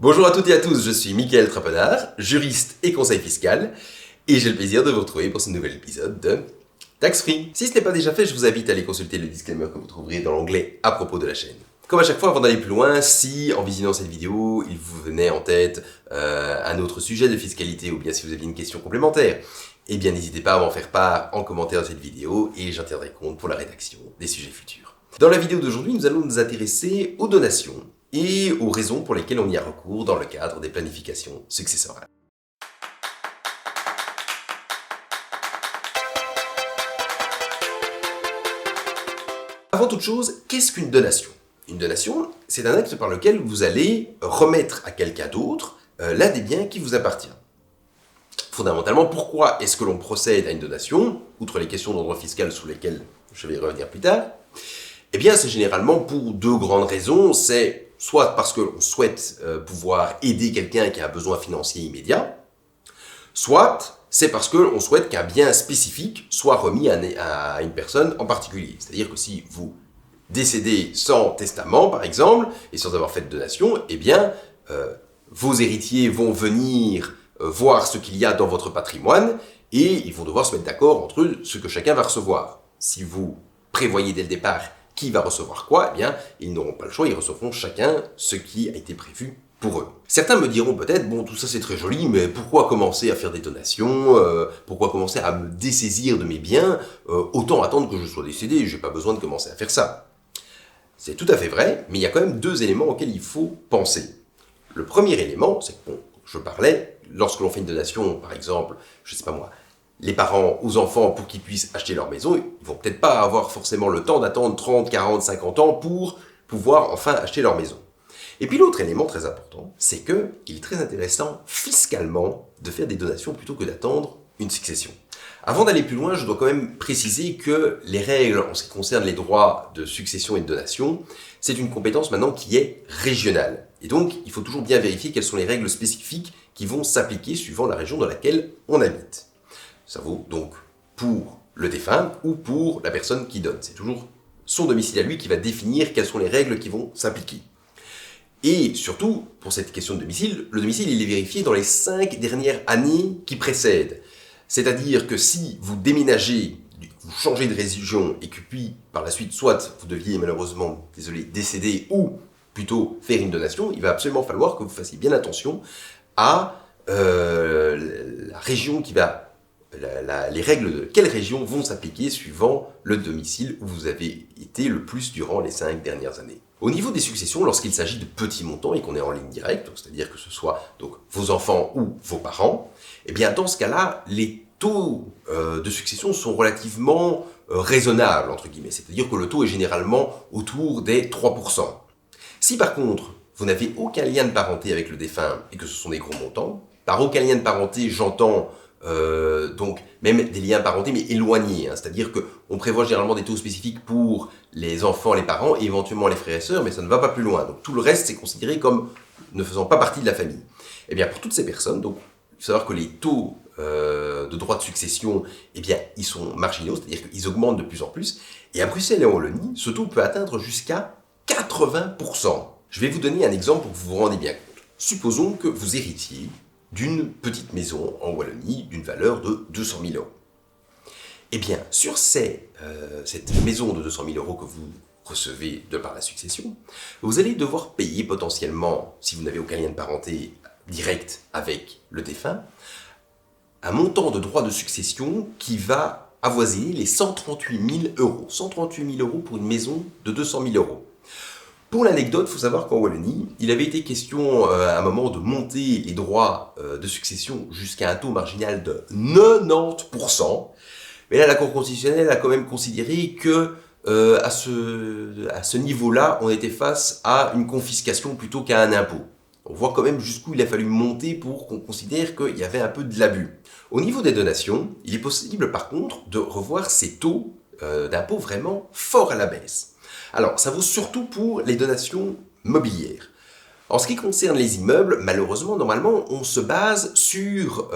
Bonjour à toutes et à tous, je suis Mickaël Trapenard, juriste et conseil fiscal, et j'ai le plaisir de vous retrouver pour ce nouvel épisode de Tax Free. Si ce n'est pas déjà fait, je vous invite à aller consulter le disclaimer que vous trouverez dans l'onglet à propos de la chaîne. Comme à chaque fois, avant d'aller plus loin, si en visionnant cette vidéo, il vous venait en tête un autre sujet de fiscalité, ou bien si vous aviez une question complémentaire, eh bien n'hésitez pas à m'en faire part en commentaire de cette vidéo, et j'en tiendrai compte pour la rédaction des sujets futurs. Dans la vidéo d'aujourd'hui, nous allons nous intéresser aux donations, et aux raisons pour lesquelles on y a recours dans le cadre des planifications successorales. Avant toute chose, qu'est-ce qu'une donation? Une donation, c'est un acte par lequel vous allez remettre à quelqu'un d'autre l'un des biens qui vous appartient. Fondamentalement, pourquoi est-ce que l'on procède à une donation, outre les questions d'ordre fiscal sur lesquelles je vais revenir plus tard? Eh bien, c'est généralement pour deux grandes raisons. C'est soit parce que l'on souhaite pouvoir aider quelqu'un qui a un besoin financier immédiat, soit c'est parce que l'on souhaite qu'un bien spécifique soit remis à une personne en particulier. C'est-à-dire que si vous décédez sans testament, par exemple, et sans avoir fait de donation, eh bien, vos héritiers vont venir voir ce qu'il y a dans votre patrimoine et ils vont devoir se mettre d'accord entre eux ce que chacun va recevoir. Si vous prévoyez dès le départ qui va recevoir quoi, eh bien, ils n'auront pas le choix, ils recevront chacun ce qui a été prévu pour eux. Certains me diront peut-être, bon, tout ça c'est très joli, mais pourquoi commencer à faire des donations, pourquoi commencer à me dessaisir de mes biens, autant attendre que je sois décédé, j'ai pas besoin de commencer à faire ça. C'est tout à fait vrai, mais il y a quand même deux éléments auxquels il faut penser. Le premier élément, c'est que, bon, je parlais, lorsque l'on fait une donation, par exemple, je sais pas moi, les parents aux enfants pour qu'ils puissent acheter leur maison, ils vont peut-être pas avoir forcément le temps d'attendre 30, 40, 50 ans pour pouvoir enfin acheter leur maison. Et puis l'autre élément très important, c'est que il est très intéressant fiscalement de faire des donations plutôt que d'attendre une succession. Avant d'aller plus loin, je dois quand même préciser que les règles en ce qui concerne les droits de succession et de donation, c'est une compétence maintenant qui est régionale. Et donc, il faut toujours bien vérifier quelles sont les règles spécifiques qui vont s'appliquer suivant la région dans laquelle on habite. Ça vaut donc pour le défunt ou pour la personne qui donne. C'est toujours son domicile à lui qui va définir quelles sont les règles qui vont s'appliquer. Et surtout, pour cette question de domicile, le domicile il est vérifié dans les 5 dernières années qui précèdent. C'est-à-dire que si vous déménagez, vous changez de région et que puis par la suite, soit vous deviez malheureusement, décéder ou plutôt faire une donation, il va absolument falloir que vous fassiez bien attention à la région qui va les règles de quelle région vont s'appliquer suivant le domicile où vous avez été le plus durant les 5 dernières années. Au niveau des successions, lorsqu'il s'agit de petits montants et qu'on est en ligne directe, c'est-à-dire que ce soit donc vos enfants ou vos parents, eh bien dans ce cas-là, les taux de succession sont relativement raisonnables, entre guillemets. C'est-à-dire que le taux est généralement autour des 3%. Si par contre, vous n'avez aucun lien de parenté avec le défunt et que ce sont des gros montants, par aucun lien de parenté, j'entends donc même des liens parentés mais éloignés, c'est-à-dire qu'on prévoit généralement des taux spécifiques pour les enfants, les parents et éventuellement les frères et sœurs, mais ça ne va pas plus loin. Donc tout le reste c'est considéré comme ne faisant pas partie de la famille. Et bien pour toutes ces personnes, donc il faut savoir que les taux de droit de succession, eh bien ils sont marginaux, c'est-à-dire qu'ils augmentent de plus en plus. Et à Bruxelles et en Wallonie, ce taux peut atteindre jusqu'à 80%. Je vais vous donner un exemple pour que vous vous rendiez bien compte. Supposons que vous héritiez d'une petite maison en Wallonie d'une valeur de 200 000 euros. Eh bien, sur cette maison de 200 000 euros que vous recevez de par la succession, vous allez devoir payer potentiellement, si vous n'avez aucun lien de parenté direct avec le défunt, un montant de droit de succession qui va avoisiner les 138 000 euros. 138 000 euros pour une maison de 200 000 euros. Pour l'anecdote, il faut savoir qu'en Wallonie, il avait été question à un moment de monter les droits de succession jusqu'à un taux marginal de 90%. Mais là, la Cour constitutionnelle a quand même considéré que à ce niveau-là, on était face à une confiscation plutôt qu'à un impôt. On voit quand même jusqu'où il a fallu monter pour qu'on considère qu'il y avait un peu de l'abus. Au niveau des donations, il est possible par contre de revoir ces taux d'impôt vraiment fort à la baisse. Alors, ça vaut surtout pour les donations mobilières. En ce qui concerne les immeubles, malheureusement, normalement, on se base sur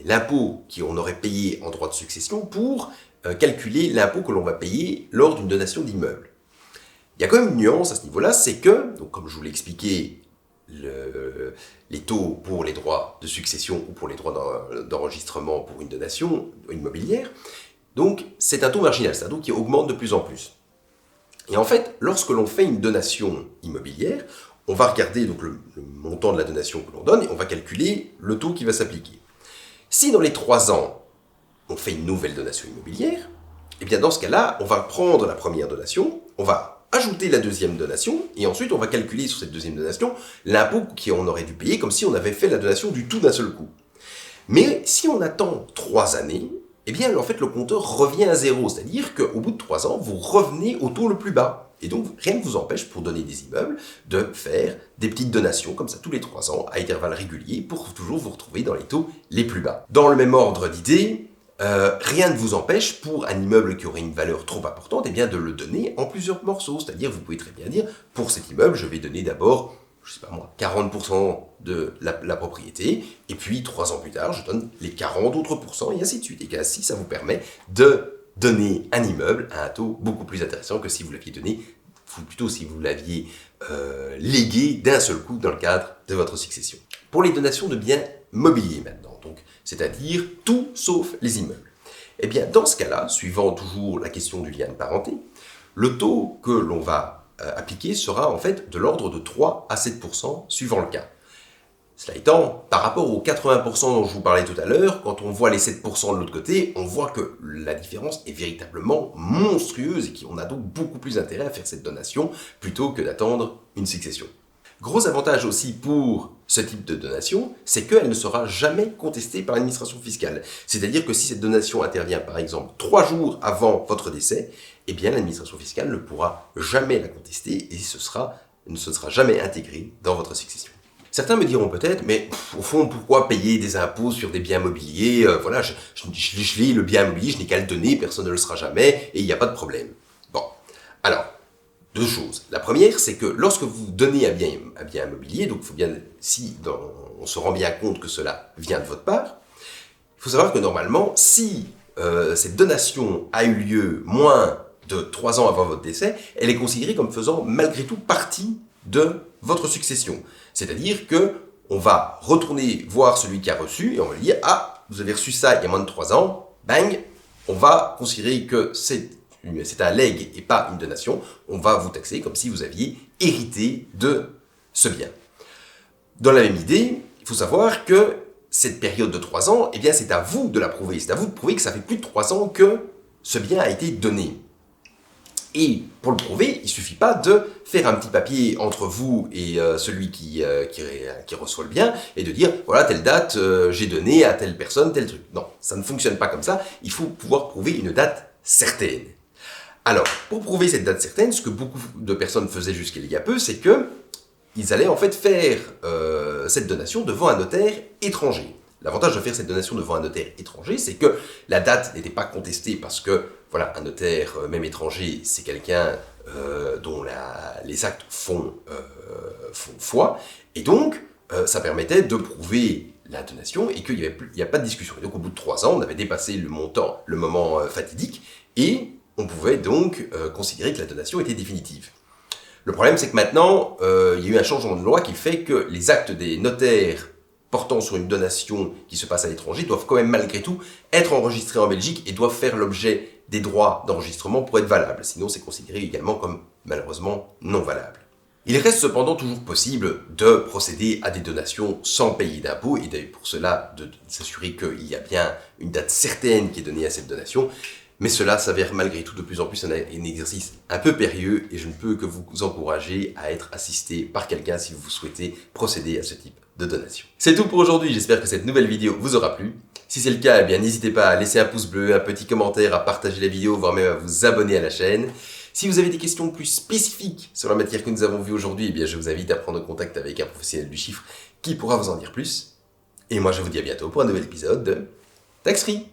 l'impôt qu'on aurait payé en droit de succession pour calculer l'impôt que l'on va payer lors d'une donation d'immeuble. Il y a quand même une nuance à ce niveau-là, c'est que, donc comme je vous l'ai expliqué les taux pour les droits de succession ou pour les droits d'enregistrement pour une donation immobilière. Donc c'est un taux marginal, c'est un taux qui augmente de plus en plus. Et en fait, lorsque l'on fait une donation immobilière, on va regarder donc le montant de la donation que l'on donne et on va calculer le taux qui va s'appliquer. Si dans les 3 ans, on fait une nouvelle donation immobilière, et bien dans ce cas-là, on va prendre la première donation, on va ajouter la deuxième donation, et ensuite on va calculer sur cette deuxième donation l'impôt qu'on aurait dû payer comme si on avait fait la donation du tout d'un seul coup. Mais si on attend 3 années, eh bien en fait le compteur revient à zéro, c'est-à-dire qu'au bout de 3 ans, vous revenez au taux le plus bas. Et donc rien ne vous empêche pour donner des immeubles de faire des petites donations comme ça tous les 3 ans à intervalles réguliers pour toujours vous retrouver dans les taux les plus bas. Dans le même ordre d'idée, rien ne vous empêche pour un immeuble qui aurait une valeur trop importante eh bien, de le donner en plusieurs morceaux. C'est-à-dire vous pouvez très bien dire pour cet immeuble je vais donner d'abord, je sais pas moi, 40% de la propriété, et puis 3 ans plus tard, je donne les 40 autres pourcents, et ainsi de suite. Et ainsi, ça vous permet de donner un immeuble à un taux beaucoup plus intéressant que si vous l'aviez donné, ou plutôt si vous l'aviez légué d'un seul coup dans le cadre de votre succession. Pour les donations de biens mobiliers maintenant, donc, c'est-à-dire tout sauf les immeubles. Eh bien, dans ce cas-là, suivant toujours la question du lien de parenté, le taux que l'on va appliqué sera en fait de l'ordre de 3 à 7% suivant le cas. Cela étant, par rapport aux 80% dont je vous parlais tout à l'heure, quand on voit les 7% de l'autre côté, on voit que la différence est véritablement monstrueuse et qu'on a donc beaucoup plus intérêt à faire cette donation plutôt que d'attendre une succession. Gros avantage aussi pour ce type de donation, c'est qu'elle ne sera jamais contestée par l'administration fiscale. C'est-à-dire que si cette donation intervient par exemple 3 jours avant votre décès, eh bien l'administration fiscale ne pourra jamais la contester et ce ne sera jamais intégré dans votre succession. Certains me diront peut-être, mais au fond, pourquoi payer des impôts sur des biens mobiliers voilà, je l'ai, le bien mobilier, je n'ai qu'à le donner, personne ne le sera jamais, et il n'y a pas de problème. Bon, alors, 2 choses. La première, c'est que lorsque vous donnez un bien immobilier, donc faut bien, on se rend bien compte que cela vient de votre part, il faut savoir que normalement, si cette donation a eu lieu moins de 3 ans avant votre décès, elle est considérée comme faisant malgré tout partie de votre succession. C'est-à-dire que on va retourner voir celui qui a reçu et on va lui dire « Ah, vous avez reçu ça il y a moins de 3 ans, bang !» On va considérer que c'est un legs et pas une donation. On va vous taxer comme si vous aviez hérité de ce bien. Dans la même idée, il faut savoir que cette période de 3 ans, eh bien, c'est à vous de la prouver. C'est à vous de prouver que ça fait plus de 3 ans que ce bien a été donné. Et pour le prouver, il ne suffit pas de faire un petit papier entre vous et celui qui reçoit le bien et de dire, voilà, telle date, j'ai donné à telle personne, tel truc. Non, ça ne fonctionne pas comme ça. Il faut pouvoir prouver une date certaine. Alors, pour prouver cette date certaine, ce que beaucoup de personnes faisaient jusqu'il y a peu, c'est qu'ils allaient en fait faire cette donation devant un notaire étranger. L'avantage de faire cette donation devant un notaire étranger, c'est que la date n'était pas contestée parce que, voilà, un notaire, même étranger, c'est quelqu'un dont les actes font foi, et donc ça permettait de prouver la donation et qu'il n'y a pas de discussion. Et donc au bout de 3 ans, on avait dépassé le moment fatidique, et on pouvait donc considérer que la donation était définitive. Le problème, c'est que maintenant, il y a eu un changement de loi qui fait que les actes des notaires portant sur une donation qui se passe à l'étranger doivent quand même malgré tout être enregistrés en Belgique et doivent faire l'objet des droits d'enregistrement pour être valables. Sinon, c'est considéré également comme malheureusement non valable. Il reste cependant toujours possible de procéder à des donations sans payer d'impôts et pour cela de s'assurer qu'il y a bien une date certaine qui est donnée à cette donation. Mais cela s'avère malgré tout de plus en plus un exercice un peu périlleux et je ne peux que vous encourager à être assisté par quelqu'un si vous souhaitez procéder à ce type de donation. C'est tout pour aujourd'hui, j'espère que cette nouvelle vidéo vous aura plu. Si c'est le cas, eh bien n'hésitez pas à laisser un pouce bleu, un petit commentaire, à partager la vidéo, voire même à vous abonner à la chaîne. Si vous avez des questions plus spécifiques sur la matière que nous avons vue aujourd'hui, eh bien je vous invite à prendre contact avec un professionnel du chiffre qui pourra vous en dire plus. Et moi je vous dis à bientôt pour un nouvel épisode de Tax Free.